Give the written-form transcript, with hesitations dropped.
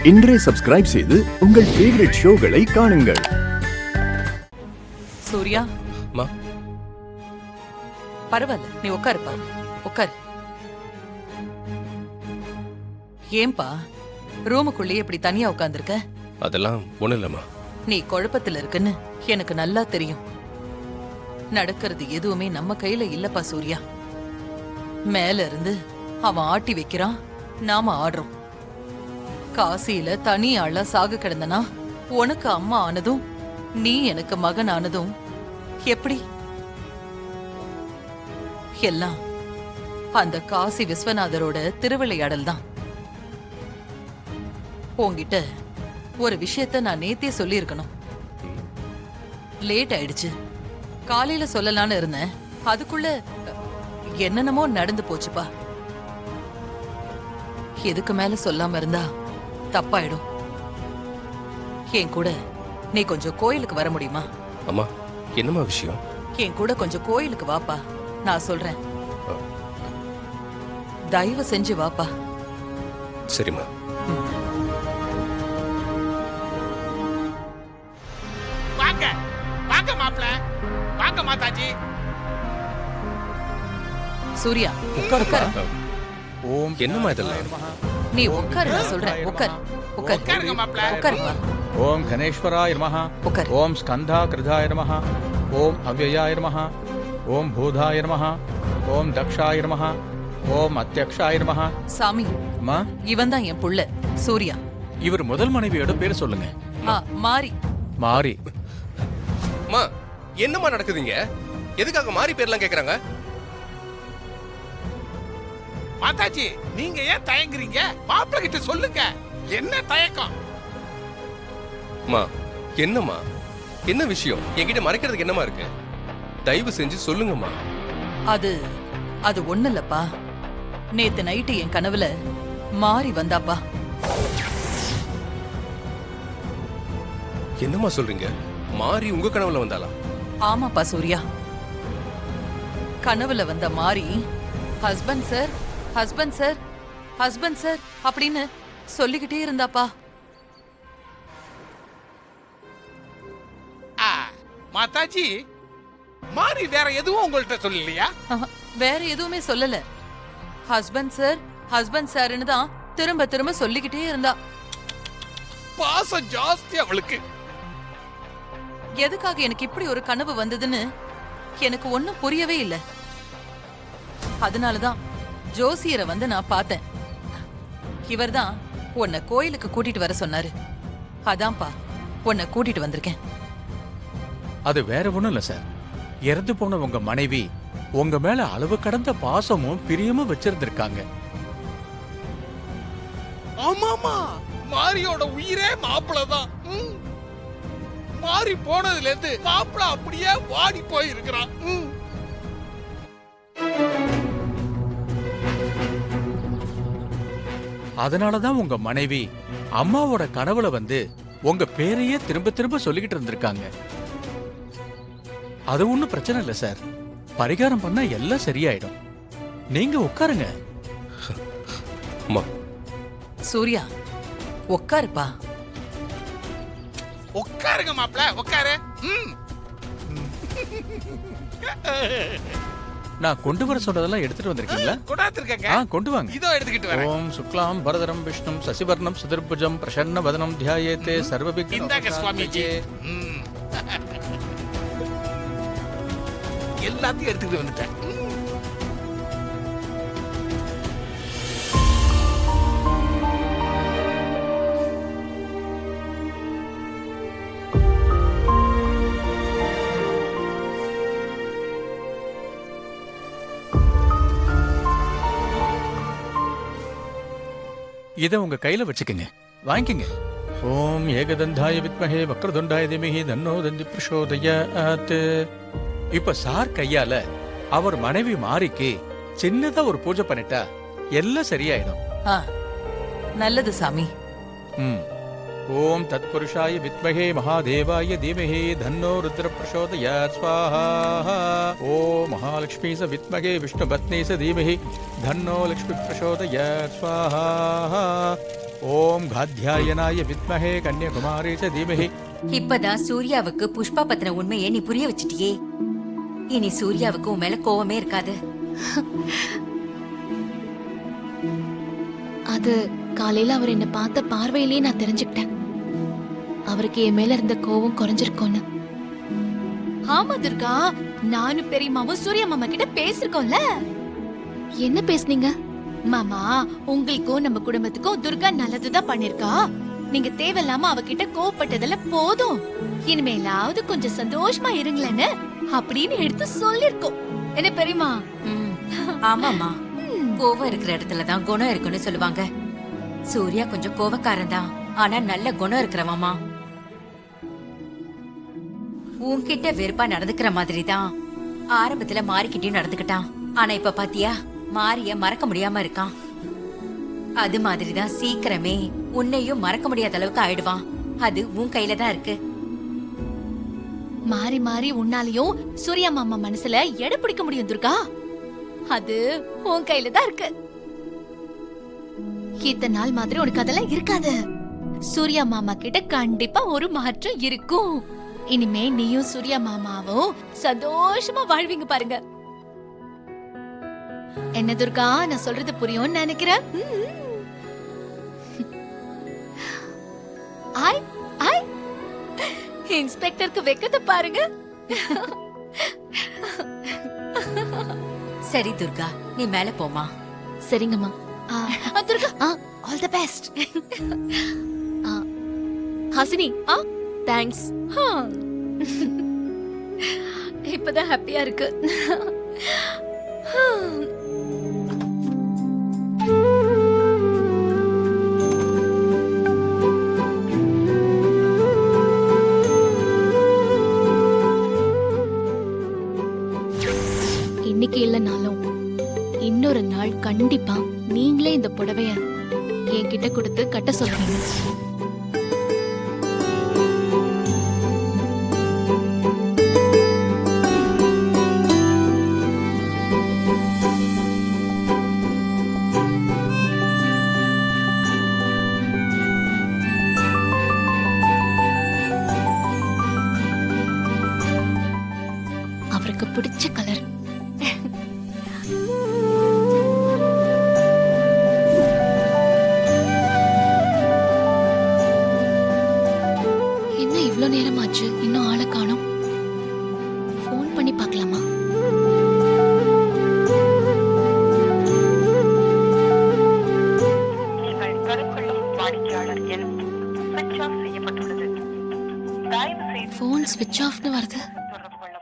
இன்றே சப்ஸ்கிரைப் செய்து உங்கள் ஃபேவரட் ஷோகளை காணுங்கள். சூர்யா மா பரவாயில்ல, நீ உட்காருப்பா, உட்காரு. ஏன்பா ரூமுக்குள்ளேயே இப்படி தனியா உட்கார்ந்திருக்க? அதெல்லாம் ஒண்ணும் இல்லம்மா. நீ குழப்பத்துல இருக்குன்னு எனக்கு நல்லா தெரியும். நடக்கிறது எதுவுமே நம்ம கையில இல்லப்பா சூர்யா. மேல இருந்து அவன் ஆட்டி வைக்கிறான், நாம ஆடுறோம். காசியில தனி ஆளா சாக கிடந்தனா உனக்கு அம்மா ஆனதும் நீ எனக்கு மகன் ஆனதும் எப்படி? எல்லாம் அந்த காசி விஸ்வநாதரோட திருவிளையாடல் தான். உன்கிட்ட ஒரு விஷயத்த நான் நேத்தே சொல்லியிருக்கணும். லேட் ஆயிடுச்சு. காலையில சொல்லலான்னு இருந்தேன், அதுக்குள்ள என்னென்னமோ நடந்து போச்சுப்பா. எதுக்கு மேல சொல்லாம இருந்தா தப்பாயிடும். என் கூட நீ கொஞ்சம் கோயிலுக்கு வர முடியுமா? அம்மா என்னம்மா விஷயம்? என் கூட கொஞ்சம் கோயிலுக்கு வாப்பா, நான் சொல்றேன். தயவு செஞ்சு வாப்பா. சரிம்மா. வாங்க வாங்க மாப்ள, வாங்க மாதாஜி. சூர்யா உட்காரு. ஓம் என்னம்மா இதெல்லாம்? நீ உட்காரு, நான் சொல்றேன். உட்காரு உட்காரு உட்காருங்க மாப்ள. உட்காருப்பா. ஓம் கணேஸ்வராய நமஹ. உட்காரு. ஓம் ஸ்கந்தாகிருதாய நமஹ. ஓம் அவ்யயாய நமஹ. ஓம் பூதாய நமஹ. ஓம் தக்ஷாய நமஹ. ஓம் அத்யக்ஷாய நமஹ. சாமி, அம்மா, இவன் தான் என் புள்ள சூர்யா. இவர் முதல் மனைவியோட பேர் சொல்லுங்க. மாரி. மாரி. அம்மா என்னம்மா நடக்குதுங்க? எதுக்காக மாறி பேர்லாம் கேக்குறாங்க? மாதாஜி நீங்க ஏன் தயங்குறீங்க? மாப்ள கிட்ட சொல்லுங்க, என்ன தயக்கம்? அம்மா என்னம்மா, என்ன விஷயம்? என்கிட்ட மறைக்கிறதுக்கு என்னம்மா இருக்கு? தயவு செஞ்சு சொல்லுங்கம்மா. அது அது ஒண்ணு இல்லப்பா. நேத்து நைட்டு என் கனவுல மாறி வந்தாப்பா. என்னம்மா சொல்றீங்க? மாறி உங்க கனவுல வந்தாளா? ஆமாப்பா சூர்யா. கனவுல வந்த மாறி husband sir, husband sir, husband sir அப்படின்னு சொல்லிக்கிட்டே இருந்தாப்பா. மாதாஜி மாறி வேற எதுவும் உங்கள்ட்ட சொல்லலையா? வேற எதுவுமே சொல்லல. ஹஸ்பண்ட் சார், ஹஸ்பண்ட் சார்னு தான் திரும்ப திரும்ப சொல்லிக்கிட்டே இருந்தா. பாசம் ஜாஸ்தி அவளுக்கு. எதுக்காக எனக்கு இப்படி ஒரு கனவு வந்ததுன்னு எனக்கு ஒண்ணும் புரியவே இல்ல. அதனாலதான் ஜோசியரை வந்து நான் பார்த்தேன். இவர்தான் உன்னை கோயிலுக்கு கூட்டிட்டு வர சொன்னாரு. அதான்ப்பா உன்னை கூட்டிட்டு வந்திருக்கேன். அது வேற ஒண்ணும் இல்ல சார். இறந்து போன உங்க மனைவி உங்க மேல அளவு கடந்த பாசமும் பிரியமும் வச்சிருந்திருக்காங்க. ஆமாமா, மாரியோட உயிரே மாப்பிள தான். மாறி போனதுல இருந்து மாப்பிள அப்படியே வாடி போய் இருக்கிறான். அதனாலதான் உங்க மனைவி அம்மாவோட கனவுல வந்து உங்க பேரையே திரும்ப திரும்ப சொல்லிக்கிட்டு இருந்திருக்காங்க. அது ஒண்ணும் பிரச்சனை இல்ல சார். பரிகாரம் பண்ணா எல்லாம் சரியாயிடும். நீங்க உட்காருங்க. அம்மா சூர்யா உட்காருப்பா. உட்காருங்க மாப்பிள, உட்காரு. நான் கொண்டு வர சொன்னதெல்லாம் எடுத்துட்டு வந்திருக்கீங்களா? கொண்டாந்துருக்கேங்க. கொண்டு வாங்க. இதோ எடுத்துக்கிட்டு வரேன். ஓம் சுக்லாம் பரதரம் விஷ்ணும் சசிவர்ணம் சதுர்புஜம் பிரசன்ன வதனம் தியாயேதே சர்வவிக்ன இந்தாங்க சுவாமிஜி. எல்லாத்தையும் எடுத்துக்கிட்டு வந்துட்டேன். இதை உங்க கையில வச்சுக்கங்க, வாங்கிக்கங்க. ஓம் ஏகதந்தாய வித்மஹே வக்ரதுண்டாய தீமஹி தன்னோ தந்தி பிரசோதயாத். இப்ப சார் கையால அவர் மனைவி மாரிக்கு சின்னதா ஒரு பூஜை பண்ணிட்டா எல்லாம் சரியாயிடும். நல்லது சாமி. ஓம் தத்புருஷாய வித்மஹே மகாதேவாய தீமஹி தன்னோ ருத்ர பிரசோதயாத் ஸ்வாஹா. ஓம் மகாலட்சுமி ச வித்மஹே விஷ்ணு பத்னி ச தீமஹி தன்னோ லக்ஷ்மி பிரசோதயாத் ஸ்வாஹா. ஓம் காத்யாயனாய வித்மஹே கன்யாகுமாரி ச தீமஹி. இப்பதான் சூர்யாவுக்கு புஷ்பா பத்தின உண்மையை நீ புரிய வச்சிட்டியே. இனி சூர்யாவுக்கு உன் மேல கோவமே இருக்காது. அது காலையில அவர் என்ன பார்த்த பார்வையிலேயே நான் தெரிஞ்சுக்கிட்டேன். அவருக்கு என் மேல இருந்த கோவம் குறைஞ்சிருக்கோன்னு. ஆமா துர்கா, நானும் பெரியம்மாவும் சூர்யா மாமா கிட்ட பேசிருக்கோம்ல. என்ன பேசுனீங்க? மாமா, உங்களுக்கும் நம்ம குடும்பத்துக்கும் துர்கா நல்லதுதான் பண்ணிருக்கா. நீங்க தேவையில்லாம அவகிட்ட கோவப்பட்டதுல போதும். இனிமேலாவது கொஞ்சம் சந்தோஷமா இருங்களேன்னு அப்படின்னு எடுத்து சொல்லிருக்கோம். என்ன பெரியம்மா? ம், ஆமாமா. கோவம் இருக்கிற இடத்துலதான் குணம் இருக்குன்னு சொல்லுவாங்க. சூர்யா கொஞ்சம் கோவக்காரன் தான், ஆனா நல்ல குணம் இருக்கிறவமா. உன்கிட்ட வெறுப்பா நடந்துக்கிற மாதிரி தான் ஆரம்பத்துல மாறிக்கிட்டயும் நடந்துக்கிட்டான். ஆனா இப்ப பாத்தியா, மாரிய மறக்க முடியாம இருக்கான். அது மாதிரிதான் சீக்கிரமே உன்னையும் மறக்க முடியாத அளவுக்கு ஆயிடுவான். அது உன் கையில தான் இருக்கு. மாறி மாறி உன்னாலையும் சூர்யா மாமா மனசுல எடை பிடிக்க முடியும் துர்கா. அது உன் கையில தான் இருக்கு. இத்தனை நாள் மாதிரி உனக்கு அதெல்லாம் இருக்காது. சூர்யா மாமா கிட்ட கண்டிப்பா ஒரு மாற்றம் இருக்கும். இனிமே நீயும் சூர்யா மாமாவும் சந்தோஷமா வாழ்வீங்க பாருங்க. என்ன துர்கா, நான் சொல்றது புரியும்னு நினைக்கிறேன். ஐ ஐ இன்ஸ்பெக்டருக்கு வெக்கத்தை பாருங்க. சரி துர்கா, நீ மேல போமா. சரிங்கம்மா. Durga, all the best. Hasini, thanks. இப்பதான் ஹாப்பியா இருக்கு. இன்னைக்கு இல்லைனாலும் இன்னொரு நாள் கண்டிப்பா நீங்களே இந்த புடவைய என்கிட்ட கொடுத்து கட்ட சொல்றீங்க. அவருக்கு பிடிச்ச கலர். என்ன இவ்ளோ நேரமாச்சு, இன்னும் ஆளை காணோம்? ஃபோன் பண்ணி பார்க்கலாமா? நீங்கள் கருக்கொள்ளும் வாடிக்கையாளர் எண் சுவிட்ச் ஆஃப் செய்யப்பட்டுள்ளது. தயவு செய்து ஃபோன் ஸ்விட்ச் ஆஃப்னு வருது.